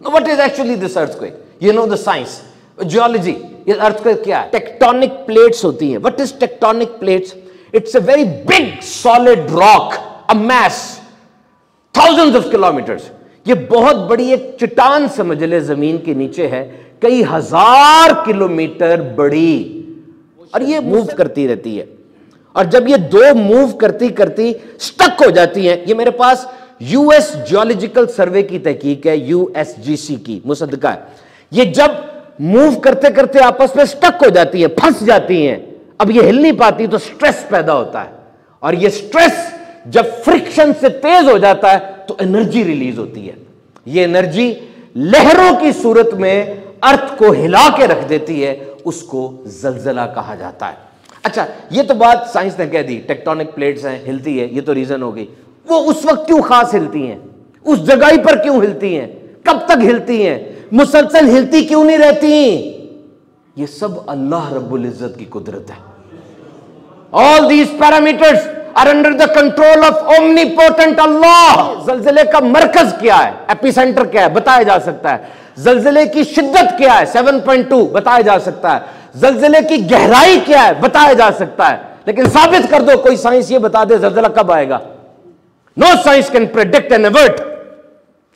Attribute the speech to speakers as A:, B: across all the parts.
A: What is actually this earthquake? You know the science, geology. ये earthquake क्या है? Tectonic plates होती हैं. What is tectonic plates? It's a very big solid rock, a mass, thousands of kilometers. ये बहुत बड़ी एक चट्टान समझ ले जमीन के नीचे है, कई हजार किलोमीटर बड़ी, और ये मूव करती रहती है. और जब ये दो मूव करती करती स्टक हो जाती हैं, ये मेरे पास यूएस जियोलॉजिकल सर्वे की तहकीक है, यूएसजीसी की मुसद्दका है. ये जब मूव करते करते आपस में स्टक हो जाती है, फंस जाती हैं, अब ये हिल नहीं पाती, तो स्ट्रेस पैदा होता है. और ये स्ट्रेस जब फ्रिक्शन से तेज हो जाता है तो एनर्जी रिलीज होती है. ये एनर्जी लहरों की सूरत में अर्थ को हिला के रख देती है, उसको जलजला कहा जाता है. अच्छा, ये तो बात साइंस ने कह दी, टेक्टोनिक प्लेट्स हैं, हिलती है, ये तो रीजन हो गई. वो उस वक्त क्यों खास हिलती हैं, उस जगह पर क्यों हिलती हैं, कब तक हिलती हैं, मुसलसल हिलती क्यों नहीं रहती? ये सब अल्लाह रब्बुल इज्जत की कुदरत है. All these parameters are under the control of omnipotent Allah. जलजले का मरकज क्या है, एपिसेंटर क्या है, बताया जा सकता है. जलजले की शिद्दत क्या है, 7.2 बताया जा सकता है. जलजले की गहराई क्या है, बताया जा सकता है. लेकिन साबित कर दो, कोई साइंस ये बता दे जलजला कब आएगा. No science can predict and avert.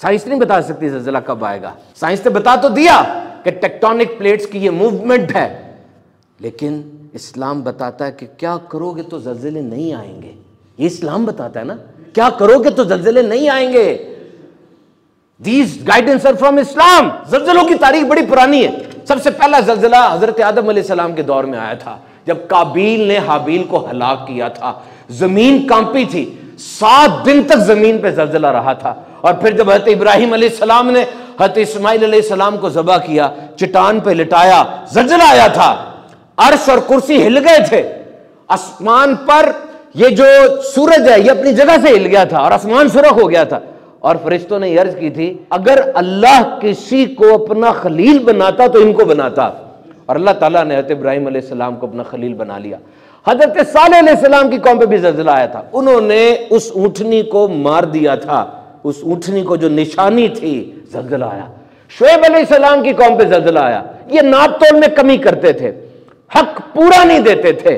A: Science नहीं बता सकती जलजला कब आएगा. साइंस ने बता तो दिया कि टेक्टोनिक प्लेट्स की ये मूवमेंट है, लेकिन इस्लाम बताता है कि क्या करोगे तो जलजले नहीं आएंगे. ये इस्लाम बताता है ना, क्या करोगे तो जलजले नहीं आएंगे. These guidance are from Islam. जलजलों की तारीख बड़ी पुरानी है. सबसे पहला जलजला हजरत आदम अलैहिस्सलाम के दौर में आया था, जब काबील ने हाबील को हलाक किया था. जमीन कांपी थी, 7 दिन तक जमीन पे जलजला रहा था. और फिर जब हजरत इब्राहिम अलैहिस्सलाम ने हजरत इस्माइल अलैहिस्सलाम को ज़बह किया, चट्टान पे लिटाया, जलजला आया था. अर्श और कुर्सी हिल गए थे. आसमान पर ये जो सूरज है, ये अपनी जगह से हिल गया था और आसमान सुर्ख हो गया था. और फरिश्तों ने अर्ज की थी, अगर अल्लाह किसी को अपना खलील बनाता तो इनको बनाता. और अल्लाह ताला ने हज़रत इब्राहिम अलैहिस्सलाम को अपना खलील बना लिया. हज़रत सालेह अलैहिस्सलाम की कौम पे भी जलजला आया था. उन्होंने उस ऊंटनी को मार दिया था, उस ऊंटनी को जो निशानी थी, जलजला आया. शुएब अलैहिस्सलाम की कौम पे जलजला आया. ये नाप तोल में कमी करते थे, हक पूरा नहीं देते थे,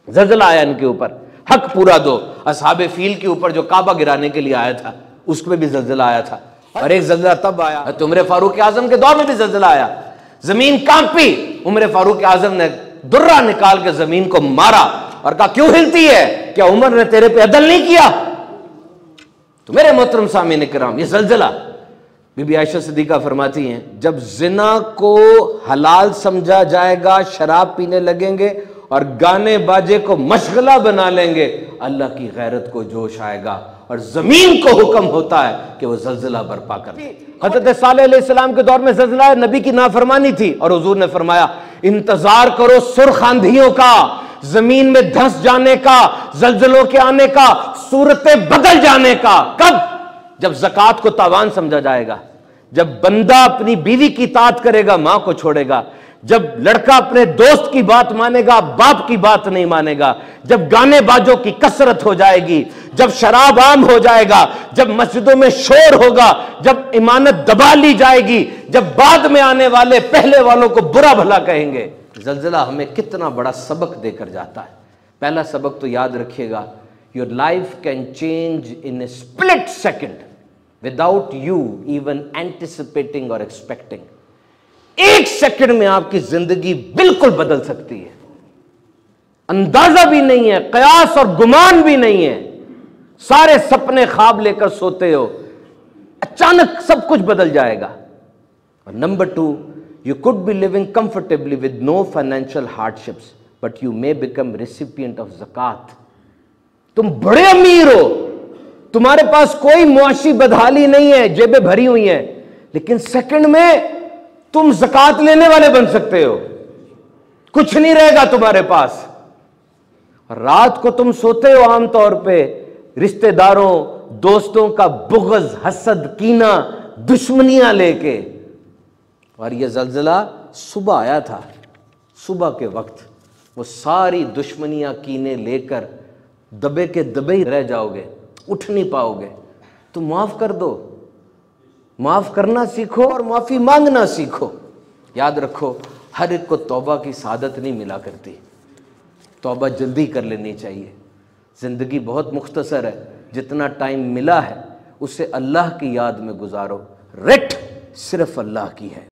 A: जलजला आया इनके ऊपर. हक पूरा दो. असहाबे फील के ऊपर जो काबा गिराने के लिए आया था, उसमें भी जलजला आया था. और एक जलजला तब आया, उमर फारूक आजम के दौर में भी जलजला आया. जमीन कांपी, उमर फारूक आजम ने दुर्रा निकाल के जमीन को मारा और कहा, क्यों हिलती है, क्या उमर ने तेरे पे अदल नहीं किया? तो मेरे मोहतरम सामीन इकराम, ये जलजला, बीबी आयशा सिद्दीका फरमाती हैं, जब जिना को हलाल समझा जाएगा, शराब पीने लगेंगे और गाने बाजे को मशगला बना लेंगे, अल्लाह की गैरत को जोश आएगा और जमीन को हुक्म होता है कि वो जलजला बर्पा कर दे. हज़रत सालेह अलैहिस्सलाम के दौर में जलजला नबी की नाफरमानी थी और हुजूर ने फरमाया, इंतजार करो सुर्ख आंधियों का, जमीन में धंस जाने का, जलजलों के आने का, सूरतें बदल जाने का. कब? जब ज़कात को तावान समझा जाएगा, जब बंदा अपनी बीवी की इताअत करेगा, मां को छोड़ेगा, जब लड़का अपने दोस्त की बात मानेगा, बाप की बात नहीं मानेगा, जब गाने बाजों की कसरत हो जाएगी, जब शराब आम हो जाएगा, जब मस्जिदों में शोर होगा, जब इमानत दबा ली जाएगी, जब बाद में आने वाले पहले वालों को बुरा भला कहेंगे. जलजला हमें कितना बड़ा सबक देकर जाता है. पहला सबक तो याद रखिएगा, your life can change in A split second without you even anticipating और एक्सपेक्टिंग. एक सेकंड में आपकी जिंदगी बिल्कुल बदल सकती है, अंदाजा भी नहीं है, कयास और गुमान भी नहीं है. सारे सपने ख्वाब लेकर सोते हो, अचानक सब कुछ बदल जाएगा. और number 2, you could be living comfortably with no financial hardships but you may become recipient of ज़कात. तुम बड़े अमीर हो, तुम्हारे पास कोई मुआशी बदहाली नहीं है, जेबें भरी हुई हैं, लेकिन सेकंड में तुम ज़कात लेने वाले बन सकते हो, कुछ नहीं रहेगा तुम्हारे पास. रात को तुम सोते हो आमतौर पे रिश्तेदारों, दोस्तों का बुग़्ज़, हसद, कीना, दुश्मनियां लेके. और यह जलजला सुबह आया था, सुबह के वक्त वो सारी दुश्मनियां, कीने लेकर दबे के दबे ही रह जाओगे, उठ नहीं पाओगे. तो माफ कर दो, معاف کرنا سیکھو اور معافی مانگنا سیکھو۔ یاد رکھو ہر ایک کو توبہ کی سعادت نہیں ملا کرتی، توبہ جلدی کر لینی چاہیے۔ زندگی بہت مختصر ہے، جتنا ٹائم ملا ہے اسے اللہ کی یاد میں گزارو، رٹ صرف اللہ کی ہے۔